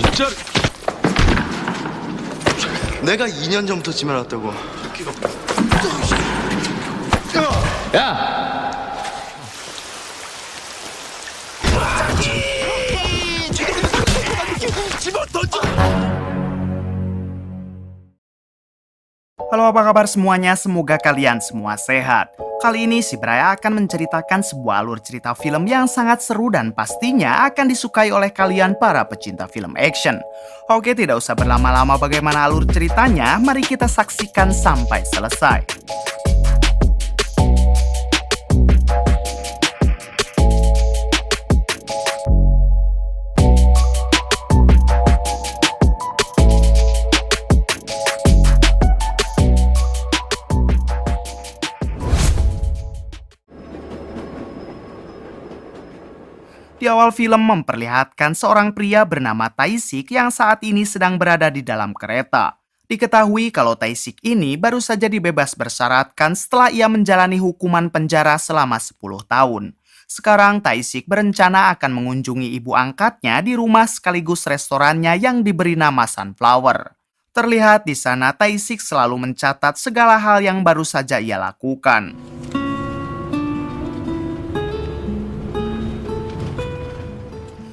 진짜로. 내가 2년 전부터 지면왔다고. 야! Halo, apa kabar semuanya? Semoga kalian semua sehat. Kali ini si Braya akan menceritakan sebuah alur cerita film yang sangat seru dan pastinya akan disukai oleh kalian para pecinta film action. Oke, tidak usah berlama-lama bagaimana alur ceritanya, mari kita saksikan sampai selesai. Di awal film memperlihatkan seorang pria bernama Tae-sik yang saat ini sedang berada di dalam kereta. Diketahui kalau Tae-sik ini baru saja dibebas bersyaratkan setelah ia menjalani hukuman penjara selama 10 tahun. Sekarang Tae-sik berencana akan mengunjungi ibu angkatnya di rumah sekaligus restorannya yang diberi nama Sunflower. Terlihat di sana Tae-sik selalu mencatat segala hal yang baru saja ia lakukan.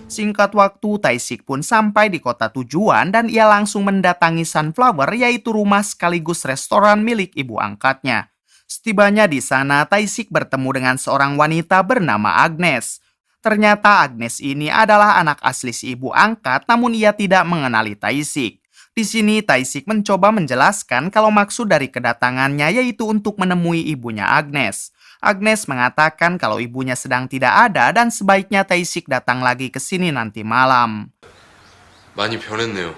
Singkat waktu, Tae-sik pun sampai di kota tujuan dan ia langsung mendatangi Sunflower, yaitu rumah sekaligus restoran milik ibu angkatnya. Setibanya di sana, Tae-sik bertemu dengan seorang wanita bernama Agnes. Ternyata Agnes ini adalah anak asli si ibu angkat, namun ia tidak mengenali Tae-sik. Di sini Tae-sik mencoba menjelaskan kalau maksud dari kedatangannya yaitu untuk menemui ibunya Agnes. Agnes mengatakan kalau ibunya sedang tidak ada dan sebaiknya Tae-sik datang lagi ke sini nanti malam. 많이 변했네요.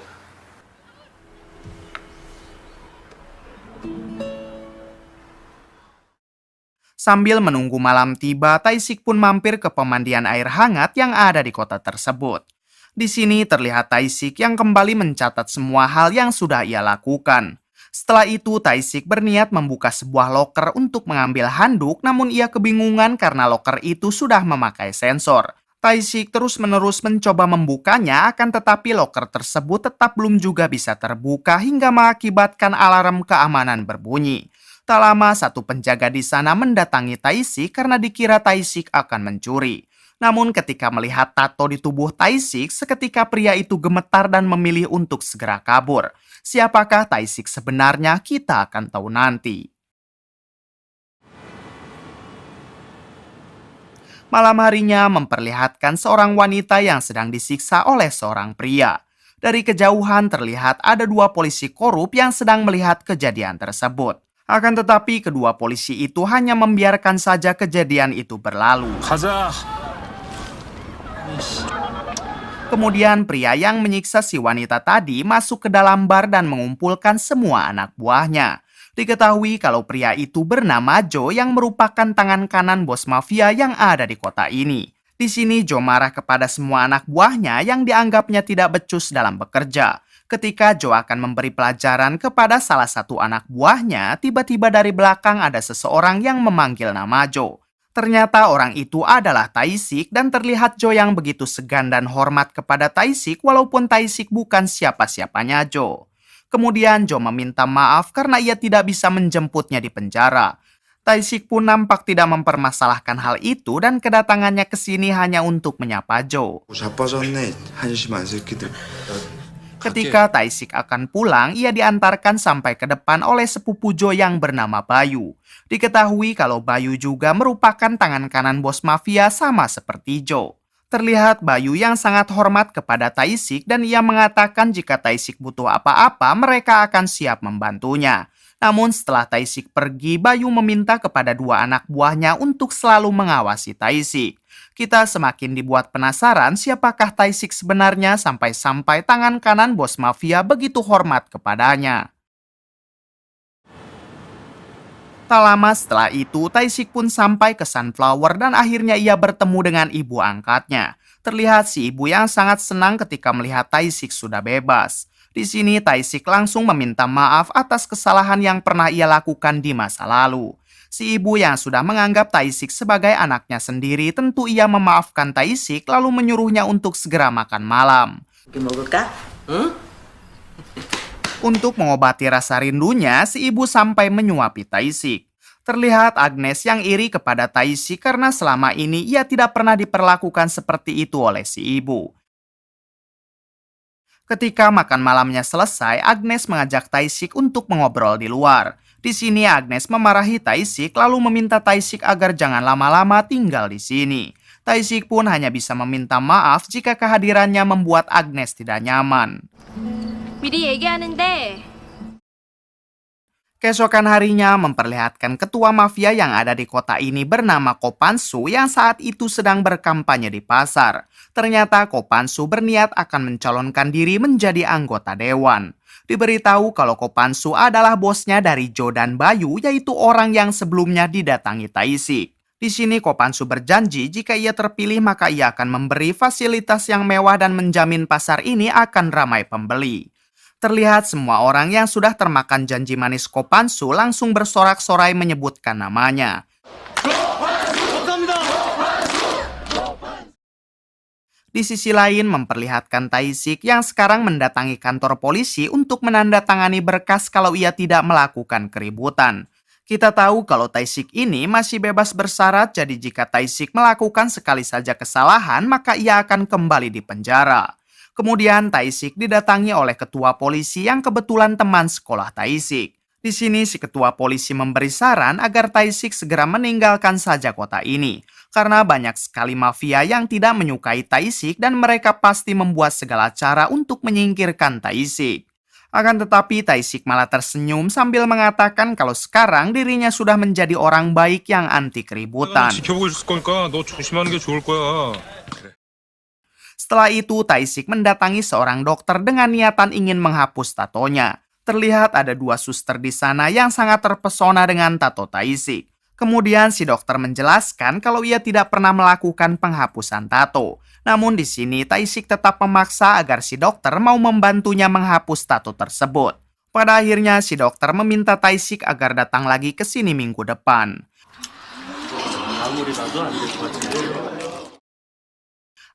Sambil menunggu malam tiba, Tae-sik pun mampir ke pemandian air hangat yang ada di kota tersebut. Di sini terlihat Tae-sik yang kembali mencatat semua hal yang sudah ia lakukan. Setelah itu, Tae-sik berniat membuka sebuah loker untuk mengambil handuk, namun ia kebingungan karena loker itu sudah memakai sensor. Tae-sik terus-menerus mencoba membukanya, akan tetapi loker tersebut tetap belum juga bisa terbuka hingga mengakibatkan alarm keamanan berbunyi. Tak lama, satu penjaga di sana mendatangi Tae-sik karena dikira Tae-sik akan mencuri. Namun ketika melihat tato di tubuh Tae-sik, seketika pria itu gemetar dan memilih untuk segera kabur. Siapakah Tae-sik sebenarnya, kita akan tahu nanti. Malam harinya memperlihatkan seorang wanita yang sedang disiksa oleh seorang pria. Dari kejauhan terlihat ada dua polisi korup yang sedang melihat kejadian tersebut. Akan tetapi kedua polisi itu hanya membiarkan saja kejadian itu berlalu. 가자. Kemudian pria yang menyiksa si wanita tadi masuk ke dalam bar dan mengumpulkan semua anak buahnya. Diketahui kalau pria itu bernama Joe yang merupakan tangan kanan bos mafia yang ada di kota ini. Di sini Joe marah kepada semua anak buahnya yang dianggapnya tidak becus dalam bekerja. Ketika Joe akan memberi pelajaran kepada salah satu anak buahnya, tiba-tiba dari belakang ada seseorang yang memanggil nama Joe. Ternyata orang itu adalah Tae-sik dan terlihat Joe yang begitu segan dan hormat kepada Tae-sik walaupun Tae-sik bukan siapa-siapanya Joe. Kemudian Joe meminta maaf karena ia tidak bisa menjemputnya di penjara. Tae-sik pun nampak tidak mempermasalahkan hal itu dan kedatangannya ke sini hanya untuk menyapa Joe. 자빠졌네. 한심한 새끼들. Ketika Tae-sik akan pulang, ia diantarkan sampai ke depan oleh sepupu Joe yang bernama Bayu. Diketahui kalau Bayu juga merupakan tangan kanan bos mafia sama seperti Joe. Terlihat Bayu yang sangat hormat kepada Tae-sik dan ia mengatakan jika Tae-sik butuh apa-apa, mereka akan siap membantunya. Namun setelah Tae-sik pergi, Bayu meminta kepada dua anak buahnya untuk selalu mengawasi Tae-sik. Kita semakin dibuat penasaran siapakah Tae-sik sebenarnya sampai-sampai tangan kanan bos mafia begitu hormat kepadanya. Tak lama setelah itu, Tae-sik pun sampai ke Sunflower dan akhirnya ia bertemu dengan ibu angkatnya. Terlihat si ibu yang sangat senang ketika melihat Tae-sik sudah bebas. Di sini Tae-sik langsung meminta maaf atas kesalahan yang pernah ia lakukan di masa lalu. Si ibu yang sudah menganggap Tae-sik sebagai anaknya sendiri tentu ia memaafkan Tae-sik lalu menyuruhnya untuk segera makan malam. 먹을까? 응? Untuk mengobati rasa rindunya, si ibu sampai menyuapi Taisik. Terlihat Agnes yang iri kepada Taisik karena selama ini ia tidak pernah diperlakukan seperti itu oleh si ibu. Ketika makan malamnya selesai, Agnes mengajak Taisik untuk mengobrol di luar. Di sini Agnes memarahi Taisik lalu meminta Taisik agar jangan lama-lama tinggal di sini. Taisik pun hanya bisa meminta maaf jika kehadirannya membuat Agnes tidak nyaman. 미리 얘기하는데 Keesokan harinya memperlihatkan ketua mafia yang ada di kota ini bernama Kopansu yang saat itu sedang berkampanye di pasar. Ternyata Kopansu berniat akan mencalonkan diri menjadi anggota dewan. Diberitahu kalau Kopansu adalah bosnya dari Jo dan Bayu, yaitu orang yang sebelumnya didatangi Taisik. Di sini Kopansu berjanji jika ia terpilih maka ia akan memberi fasilitas yang mewah dan menjamin pasar ini akan ramai pembeli. Terlihat semua orang yang sudah termakan janji manis Kopansu langsung bersorak-sorai menyebutkan namanya. Di sisi lain memperlihatkan Taisik yang sekarang mendatangi kantor polisi untuk menandatangani berkas kalau ia tidak melakukan keributan. Kita tahu kalau Taisik ini masih bebas bersyarat, jadi jika Taisik melakukan sekali saja kesalahan maka ia akan kembali di penjara. Kemudian Taisik didatangi oleh ketua polisi yang kebetulan teman sekolah Taisik. Di sini si ketua polisi memberi saran agar Taisik segera meninggalkan saja kota ini. Karena banyak sekali mafia yang tidak menyukai Taisik dan mereka pasti membuat segala cara untuk menyingkirkan Taisik. Akan tetapi Taisik malah tersenyum sambil mengatakan kalau sekarang dirinya sudah menjadi orang baik yang anti keributan. 지켜보고 있을 거니까 너 조심하는 게 좋을 거야. Setelah itu, Taisik mendatangi seorang dokter dengan niatan ingin menghapus tatonya. Terlihat ada dua suster di sana yang sangat terpesona dengan tato Taisik. Kemudian si dokter menjelaskan kalau ia tidak pernah melakukan penghapusan tato. Namun di sini Taisik tetap memaksa agar si dokter mau membantunya menghapus tato tersebut. Pada akhirnya si dokter meminta Taisik agar datang lagi ke sini minggu depan.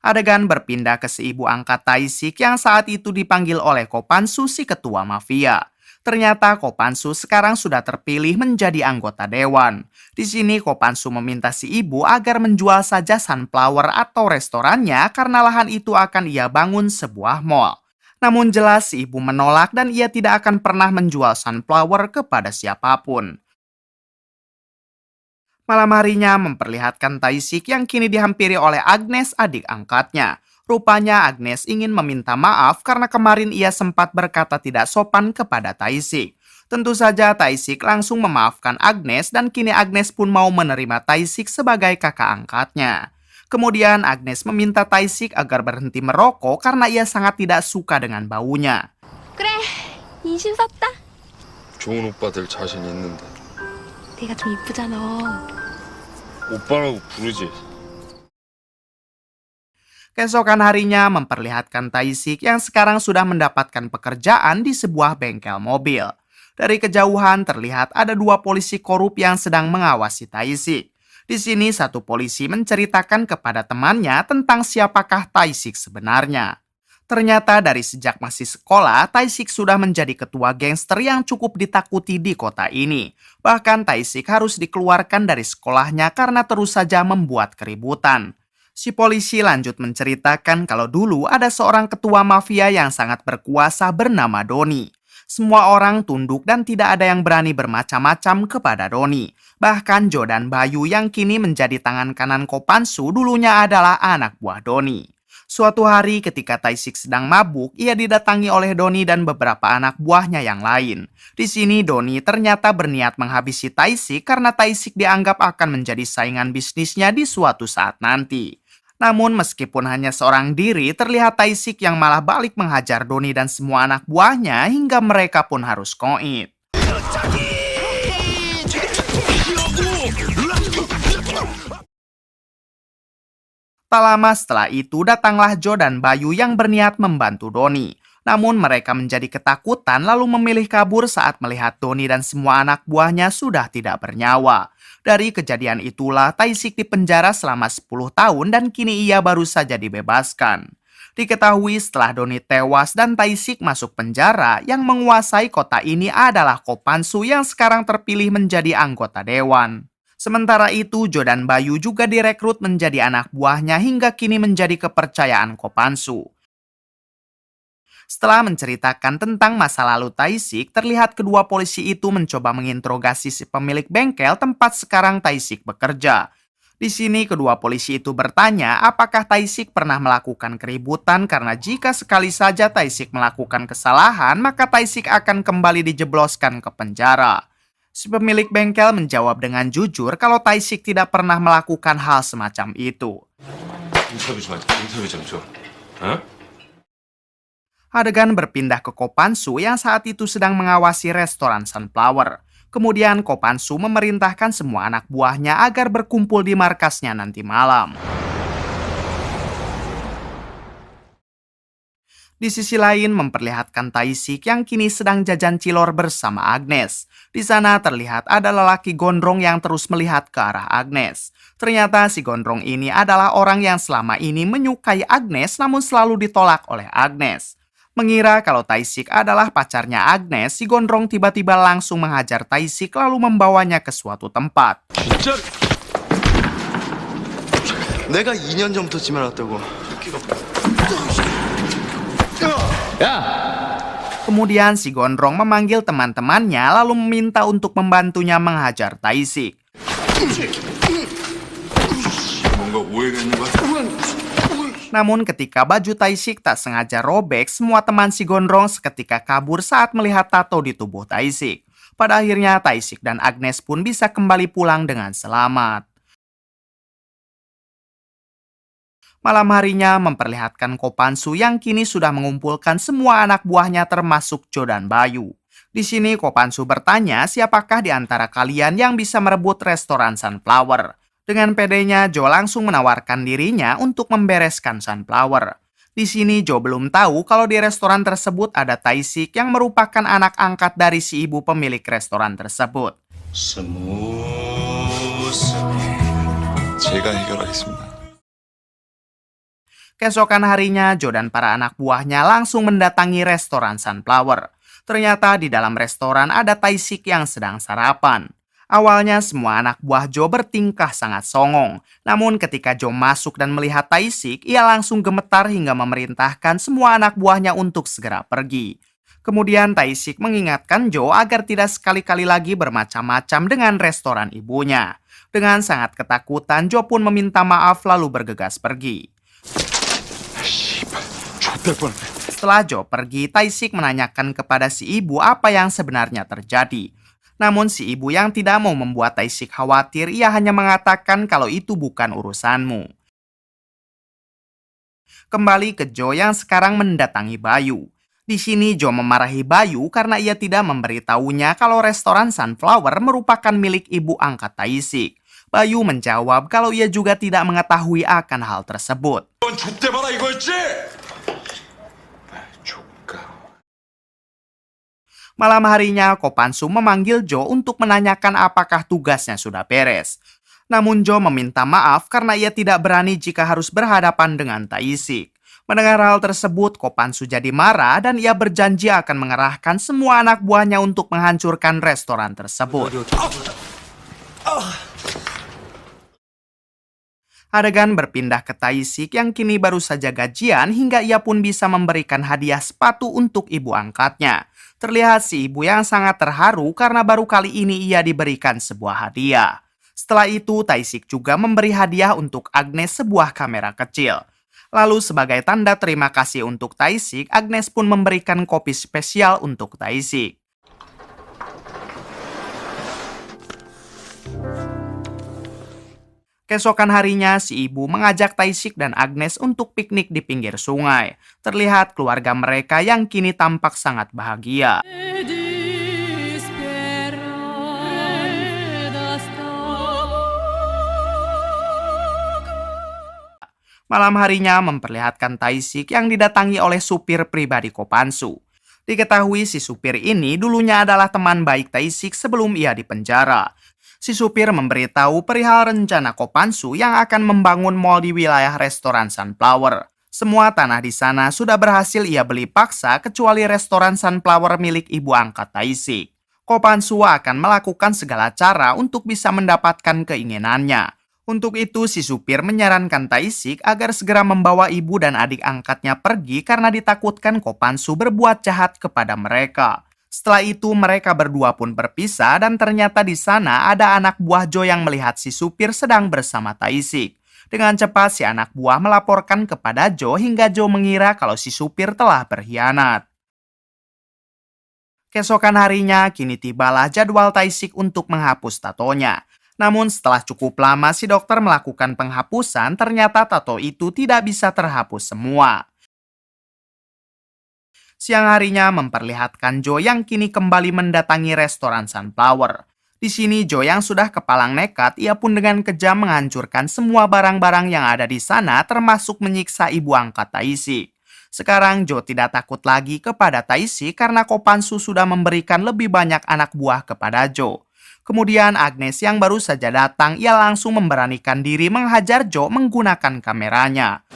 Adegan berpindah ke si ibu angkat Taisik yang saat itu dipanggil oleh Kopansu si ketua mafia. Ternyata Kopansu sekarang sudah terpilih menjadi anggota dewan. Di sini Kopansu meminta si ibu agar menjual saja Sunflower atau restorannya karena lahan itu akan ia bangun sebuah mall. Namun jelas si ibu menolak dan ia tidak akan pernah menjual Sunflower kepada siapapun. Malam harinya memperlihatkan Taisik yang kini dihampiri oleh Agnes, adik angkatnya. Rupanya Agnes ingin meminta maaf karena kemarin ia sempat berkata tidak sopan kepada Taisik. Tentu saja Taisik langsung memaafkan Agnes dan kini Agnes pun mau menerima Taisik sebagai kakak angkatnya. Kemudian Agnes meminta Taisik agar berhenti merokok karena ia sangat tidak suka dengan baunya. 그래 인심 썼다. 좋은 오빠 될 자신 있는데. 내가 좀 이쁘잖아. 오빠라고 부르지. Keesokan harinya memperlihatkan Taisik yang sekarang sudah mendapatkan pekerjaan di sebuah bengkel mobil. Dari kejauhan terlihat ada dua polisi korup yang sedang mengawasi Taisik. Di sini satu polisi menceritakan kepada temannya tentang siapakah Taisik sebenarnya. Ternyata dari sejak masih sekolah, Taisik sudah menjadi ketua gangster yang cukup ditakuti di kota ini. Bahkan Taisik harus dikeluarkan dari sekolahnya karena terus saja membuat keributan. Si polisi lanjut menceritakan kalau dulu ada seorang ketua mafia yang sangat berkuasa bernama Doni. Semua orang tunduk dan tidak ada yang berani bermacam-macam kepada Doni. Bahkan Jo dan Bayu yang kini menjadi tangan kanan Kopansu dulunya adalah anak buah Doni. Suatu hari ketika Taisik sedang mabuk, ia didatangi oleh Doni dan beberapa anak buahnya yang lain. Di sini Doni ternyata berniat menghabisi Taisik karena Taisik dianggap akan menjadi saingan bisnisnya di suatu saat nanti. Namun meskipun hanya seorang diri, terlihat Taisik yang malah balik menghajar Doni dan semua anak buahnya hingga mereka pun harus koit. Tak lama setelah itu datanglah Jo dan Bayu yang berniat membantu Doni. Namun mereka menjadi ketakutan lalu memilih kabur saat melihat Doni dan semua anak buahnya sudah tidak bernyawa. Dari kejadian itulah Taisik dipenjara selama 10 tahun dan kini ia baru saja dibebaskan. Diketahui setelah Doni tewas dan Tae-sik masuk penjara, yang menguasai kota ini adalah Ko Pan-soo yang sekarang terpilih menjadi anggota dewan. Sementara itu, Jo dan Bayu juga direkrut menjadi anak buahnya hingga kini menjadi kepercayaan Ko Pan-soo. Setelah menceritakan tentang masa lalu Tae-sik, terlihat kedua polisi itu mencoba menginterogasi si pemilik bengkel tempat sekarang Tae-sik bekerja. Di sini kedua polisi itu bertanya apakah Tae-sik pernah melakukan keributan karena jika sekali saja Tae-sik melakukan kesalahan, maka Tae-sik akan kembali dijebloskan ke penjara. Si pemilik bengkel menjawab dengan jujur kalau Tae-sik tidak pernah melakukan hal semacam itu. 인터뷰 좀 하자. 인터뷰 좀 줘. 어? Adegan berpindah ke Ko Pan-soo yang saat itu sedang mengawasi restoran Sunflower. Kemudian Ko Pan-soo memerintahkan semua anak buahnya agar berkumpul di markasnya nanti malam. Di sisi lain memperlihatkan Tae-sik yang kini sedang jajan cilor bersama Agnes. Di sana terlihat ada lelaki gondrong yang terus melihat ke arah Agnes. Ternyata si gondrong ini adalah orang yang selama ini menyukai Agnes namun selalu ditolak oleh Agnes. Mengira kalau Tae-sik adalah pacarnya Agnes, si gondrong tiba-tiba langsung menghajar Tae-sik lalu membawanya ke suatu tempat. 진짜? 내가 2년 전부터 지 말았다고. Kemudian si gondrong memanggil teman-temannya lalu meminta untuk membantunya menghajar Tae-sik. 뭔가 오해가 있는 것 같아. Namun ketika baju Tae-sik tak sengaja robek, semua teman si gondrong seketika kabur saat melihat tato di tubuh Tae-sik. Pada akhirnya Tae-sik dan Agnes pun bisa kembali pulang dengan selamat. Malam harinya memperlihatkan Ko Pan-soo yang kini sudah mengumpulkan semua anak buahnya termasuk Jo dan Bayu. Di sini Ko Pan-soo bertanya siapakah di antara kalian yang bisa merebut restoran Sunflower. Dengan pedenya, Jo langsung menawarkan dirinya untuk membereskan Sunflower. Di sini Jo belum tahu kalau di restoran tersebut ada Tae-sik yang merupakan anak angkat dari si ibu pemilik restoran tersebut. 제가 해결하겠습니다. Keesokan harinya, Jo dan para anak buahnya langsung mendatangi restoran Sunflower. Ternyata di dalam restoran ada Tae-sik yang sedang sarapan. Awalnya semua anak buah Jo bertingkah sangat songong. Namun ketika Jo masuk dan melihat Tae-sik, ia langsung gemetar hingga memerintahkan semua anak buahnya untuk segera pergi. Kemudian Tae-sik mengingatkan Jo agar tidak sekali-kali lagi bermacam-macam dengan restoran ibunya. Dengan sangat ketakutan, Jo pun meminta maaf lalu bergegas pergi. Setelah Jo pergi, Tae-sik menanyakan kepada si ibu apa yang sebenarnya terjadi. Namun si ibu yang tidak mau membuat Tae-sik khawatir, ia hanya mengatakan kalau itu bukan urusanmu. Kembali ke Jo yang sekarang mendatangi Bayu. Di sini Jo memarahi Bayu karena ia tidak memberitahunya kalau restoran Sunflower merupakan milik ibu angkat Tae-sik. Bayu menjawab kalau ia juga tidak mengetahui akan hal tersebut. Malam harinya, Ko Pan-soo memanggil Jo untuk menanyakan apakah tugasnya sudah beres. Namun Jo meminta maaf karena ia tidak berani jika harus berhadapan dengan Tae-sik. Mendengar hal tersebut, Ko Pan-soo jadi marah dan ia berjanji akan mengerahkan semua anak buahnya untuk menghancurkan restoran tersebut. Adegan berpindah ke Tae-sik yang kini baru saja gajian hingga ia pun bisa memberikan hadiah sepatu untuk ibu angkatnya. Terlihat si ibu yang sangat terharu karena baru kali ini ia diberikan sebuah hadiah. Setelah itu, Tae-sik juga memberi hadiah untuk Agnes sebuah kamera kecil. Lalu sebagai tanda terima kasih untuk Tae-sik, Agnes pun memberikan kopi spesial untuk Tae-sik. Keesokan harinya, si ibu mengajak Tae-sik dan Agnes untuk piknik di pinggir sungai. Terlihat keluarga mereka yang kini tampak sangat bahagia. Malam harinya memperlihatkan Tae-sik yang didatangi oleh supir pribadi Ko Pan-soo. Diketahui si supir ini dulunya adalah teman baik Tae-sik sebelum ia dipenjara. Si supir memberitahu perihal rencana Ko Pan-soo yang akan membangun mal di wilayah restoran Sunflower. Semua tanah di sana sudah berhasil ia beli paksa kecuali restoran Sunflower milik ibu angkat Taisik. Ko Pan-soo akan melakukan segala cara untuk bisa mendapatkan keinginannya. Untuk itu, si supir menyarankan Taisik agar segera membawa ibu dan adik angkatnya pergi karena ditakutkan Ko Pan-soo berbuat jahat kepada mereka. Setelah itu, mereka berdua pun berpisah dan ternyata di sana ada anak buah Jo yang melihat si supir sedang bersama Taisik. Dengan cepat, si anak buah melaporkan kepada Jo hingga Jo mengira kalau si supir telah berkhianat. Keesokan harinya, kini tibalah jadwal Taisik untuk menghapus tatonya. Namun setelah cukup lama si dokter melakukan penghapusan, ternyata tato itu tidak bisa terhapus semua. Siang harinya memperlihatkan Jo yang kini kembali mendatangi restoran Sunflower. Di sini Jo yang sudah kepalang nekat, ia pun dengan kejam menghancurkan semua barang-barang yang ada di sana termasuk menyiksa ibu angkat Taisik. Sekarang Jo tidak takut lagi kepada Taisik karena Ko Pan-soo sudah memberikan lebih banyak anak buah kepada Jo. Kemudian Agnes yang baru saja datang, ia langsung memberanikan diri menghajar Jo menggunakan kameranya.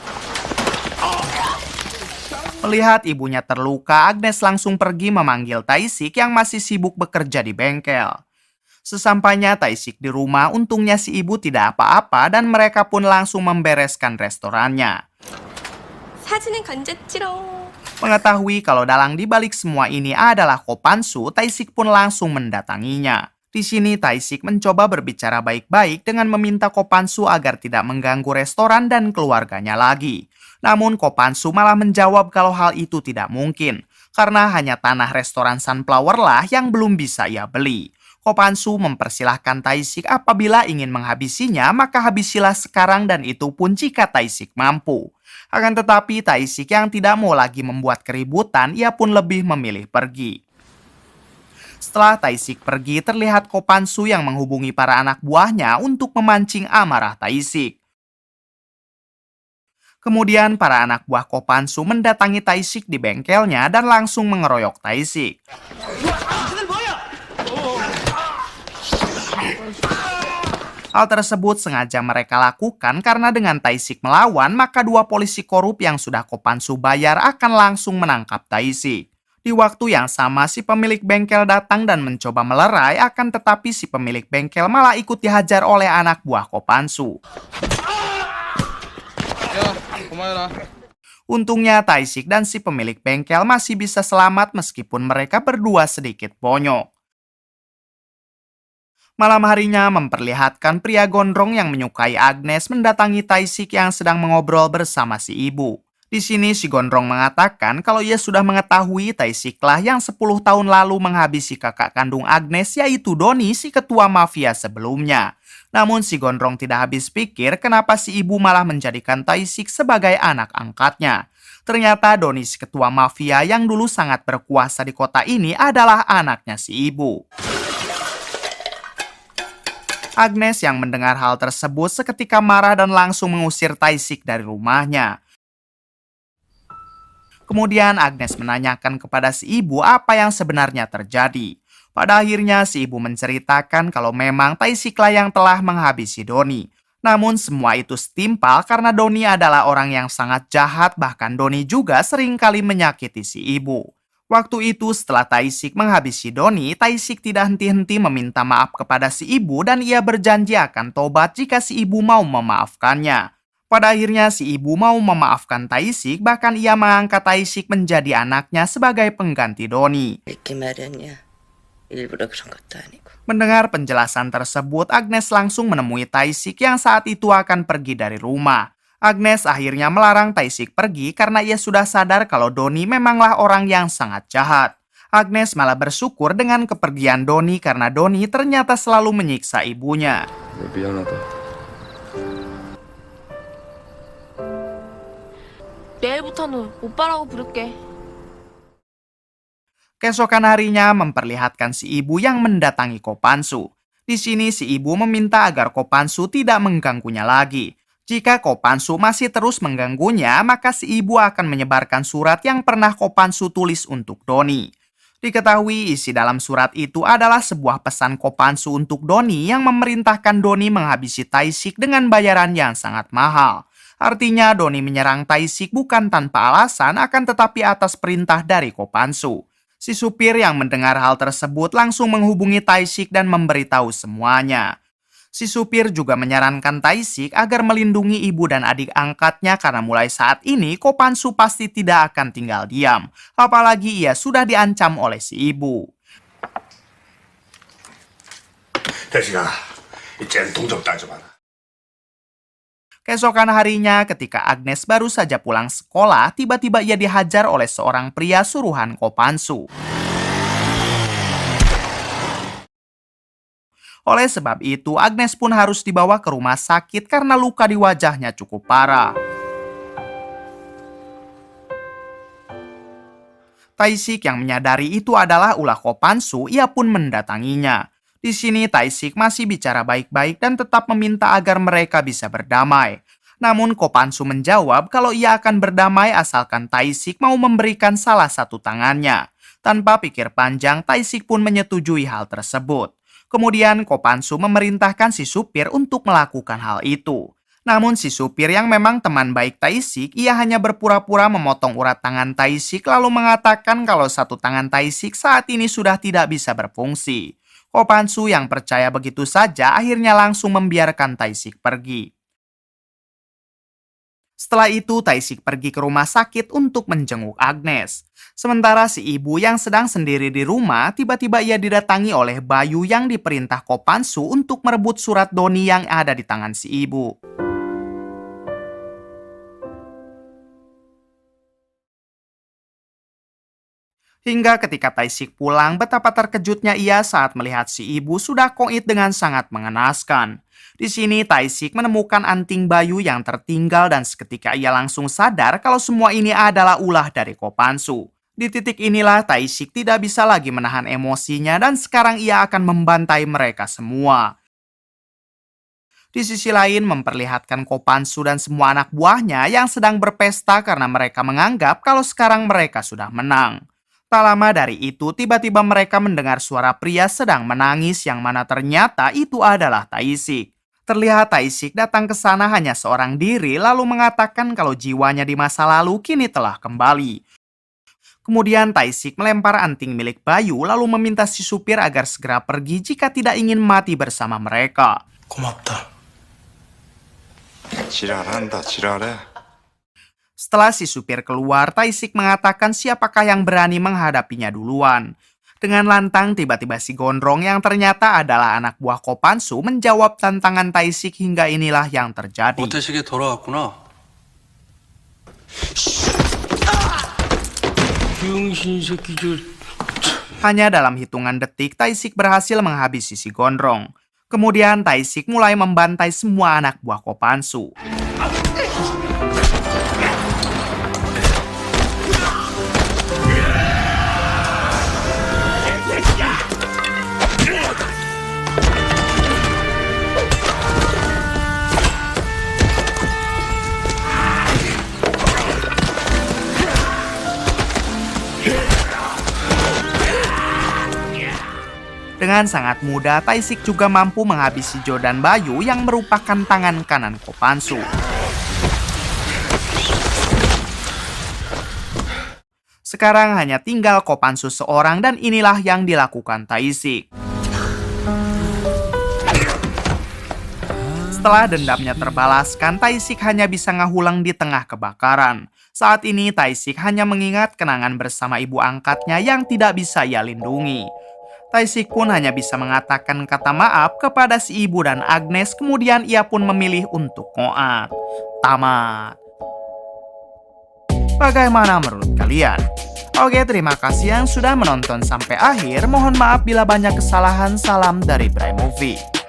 Melihat ibunya terluka, Agnes langsung pergi memanggil Taisik yang masih sibuk bekerja di bengkel. Sesampainya Taisik di rumah, untungnya si ibu tidak apa-apa dan mereka pun langsung membereskan restorannya. 사진은 건졌지롱. Mengetahui kalau dalang dibalik semua ini adalah Ko Pan-soo, Taisik pun langsung mendatanginya. Di sini Taisik mencoba berbicara baik-baik dengan meminta Ko Pan-soo agar tidak mengganggu restoran dan keluarganya lagi. Namun Ko Pan-soo malah menjawab kalau hal itu tidak mungkin, karena hanya tanah restoran Sunflower lah yang belum bisa ia beli. Ko Pan-soo mempersilahkan Taisik apabila ingin menghabisinya, maka habisilah sekarang dan itu pun jika Taisik mampu. Akan tetapi Taisik yang tidak mau lagi membuat keributan, ia pun lebih memilih pergi. Setelah Taisik pergi, terlihat Ko Pan-soo yang menghubungi para anak buahnya untuk memancing amarah Taisik. Kemudian para anak buah Ko Pan-soo mendatangi Taisik di bengkelnya dan langsung mengeroyok Taisik. Hal tersebut sengaja mereka lakukan karena dengan Taisik melawan, maka dua polisi korup yang sudah Ko Pan-soo bayar akan langsung menangkap Taisik. Di waktu yang sama, si pemilik bengkel datang dan mencoba melerai, akan tetapi si pemilik bengkel malah ikut dihajar oleh anak buah Ko Pan-soo. Untungnya Taisik dan si pemilik bengkel masih bisa selamat meskipun mereka berdua sedikit bonyok. Malam harinya memperlihatkan pria gondrong yang menyukai Agnes mendatangi Taisik yang sedang mengobrol bersama si ibu. Di sini si gondrong mengatakan kalau ia sudah mengetahui Taisiklah yang 10 tahun lalu menghabisi kakak kandung Agnes, yaitu Doni, si ketua mafia sebelumnya. Namun si gondrong tidak habis pikir kenapa si ibu malah menjadikan Taisik sebagai anak angkatnya. Ternyata Doni, si ketua mafia yang dulu sangat berkuasa di kota ini, adalah anaknya si ibu. Agnes yang mendengar hal tersebut seketika marah dan langsung mengusir Taisik dari rumahnya. Kemudian Agnes menanyakan kepada si ibu apa yang sebenarnya terjadi. Pada akhirnya si ibu menceritakan kalau memang Taisiklah yang telah menghabisi Doni. Namun semua itu setimpal karena Doni adalah orang yang sangat jahat, bahkan Doni juga seringkali menyakiti si ibu. Waktu itu setelah Taisik menghabisi Doni, Taisik tidak henti-henti meminta maaf kepada si ibu dan ia berjanji akan tobat jika si ibu mau memaafkannya. Pada akhirnya si ibu mau memaafkan Taisik, bahkan ia mengangkat Taisik menjadi anaknya sebagai pengganti Doni. Mendengar penjelasan tersebut, Agnes langsung menemui Taisik yang saat itu akan pergi dari rumah. Agnes akhirnya melarang Taisik pergi karena ia sudah sadar kalau Doni memanglah orang yang sangat jahat. Agnes malah bersyukur dengan kepergian Doni karena Doni ternyata selalu menyiksa ibunya. 내일부터는 오빠라고 부를게. Keesokan harinya memperlihatkan si ibu yang mendatangi Ko Pan-soo. Di sini si ibu meminta agar Ko Pan-soo tidak mengganggunya lagi. Jika Ko Pan-soo masih terus mengganggunya, maka si ibu akan menyebarkan surat yang pernah Ko Pan-soo tulis untuk Doni. Diketahui isi dalam surat itu adalah sebuah pesan Ko Pan-soo untuk Doni yang memerintahkan Doni menghabisi Taisik dengan bayaran yang sangat mahal. Artinya Doni menyerang Tae-sik bukan tanpa alasan, akan tetapi atas perintah dari Ko Pan-soo. Si supir yang mendengar hal tersebut langsung menghubungi Tae-sik dan memberitahu semuanya. Si supir juga menyarankan Tae-sik agar melindungi ibu dan adik angkatnya karena mulai saat ini Ko Pan-soo pasti tidak akan tinggal diam. Apalagi ia sudah diancam oleh si ibu. 대식아, 이 젠통 좀 따져봐라. Keesokan harinya ketika Agnes baru saja pulang sekolah, tiba-tiba ia dihajar oleh seorang pria suruhan Ko Pan-soo. Oleh sebab itu, Agnes pun harus dibawa ke rumah sakit karena luka di wajahnya cukup parah. Tae-sik yang menyadari itu adalah ulah Ko Pan-soo, ia pun mendatanginya. Di sini Tae-sik masih bicara baik-baik dan tetap meminta agar mereka bisa berdamai. Namun Ko Pan-soo menjawab kalau ia akan berdamai asalkan Tae-sik mau memberikan salah satu tangannya. Tanpa pikir panjang, Tae-sik pun menyetujui hal tersebut. Kemudian Ko Pan-soo memerintahkan si supir untuk melakukan hal itu. Namun si supir yang memang teman baik Tae-sik, ia hanya berpura-pura memotong urat tangan Tae-sik lalu mengatakan kalau satu tangan Tae-sik saat ini sudah tidak bisa berfungsi. Ko Pan-soo yang percaya begitu saja akhirnya langsung membiarkan Tae-sik pergi. Setelah itu Tae-sik pergi ke rumah sakit untuk menjenguk Agnes. Sementara si ibu yang sedang sendiri di rumah, tiba-tiba ia didatangi oleh Bayu yang diperintah Ko Pan-soo untuk merebut surat doni yang ada di tangan si ibu. Hingga ketika Tae-sik pulang, betapa terkejutnya ia saat melihat si ibu sudah koit dengan sangat mengenaskan. Di sini Tae-sik menemukan anting Bayu yang tertinggal dan seketika ia langsung sadar kalau semua ini adalah ulah dari Ko Pan-soo. Di titik inilah Tae-sik tidak bisa lagi menahan emosinya dan sekarang ia akan membantai mereka semua. Di sisi lain memperlihatkan Ko Pan-soo dan semua anak buahnya yang sedang berpesta karena mereka menganggap kalau sekarang mereka sudah menang. Tak lama dari itu, tiba-tiba mereka mendengar suara pria sedang menangis yang mana ternyata itu adalah Tae-sik. Terlihat Tae-sik datang ke sana hanya seorang diri lalu mengatakan kalau jiwanya di masa lalu kini telah kembali. Kemudian Tae-sik melempar anting milik Bayu lalu meminta si supir agar segera pergi jika tidak ingin mati bersama mereka. 고맙다. 지랄한다, 지랄해. Setelah si supir keluar, Tae-sik mengatakan siapakah yang berani menghadapinya duluan. Dengan lantang, tiba-tiba si gondrong yang ternyata adalah anak buah Ko Pan-soo menjawab tantangan Tae-sik hingga inilah yang terjadi. 모태식에 돌아왔구나. 병신 새끼 저. Hanya dalam hitungan detik, Tae-sik berhasil menghabisi si gondrong. Kemudian Tae-sik mulai membantai semua anak buah Ko Pan-soo. Dengan sangat mudah, Tae-sik juga mampu menghabisi Jo dan Bayu yang merupakan tangan kanan Ko Pan-soo. Sekarang hanya tinggal Ko Pan-soo seorang dan inilah yang dilakukan Tae-sik. Setelah dendamnya terbalaskan, Tae-sik hanya bisa ngahulang di tengah kebakaran. Saat ini Tae-sik hanya mengingat kenangan bersama ibu angkatnya yang tidak bisa ia lindungi. Tae-sik pun hanya bisa mengatakan kata maaf kepada si ibu dan Agnes, kemudian ia pun memilih untuk ngoat. Tamat. Bagaimana menurut kalian? Oke, terima kasih yang sudah menonton sampai akhir. Mohon maaf bila banyak kesalahan. Salam dari Bray Movie.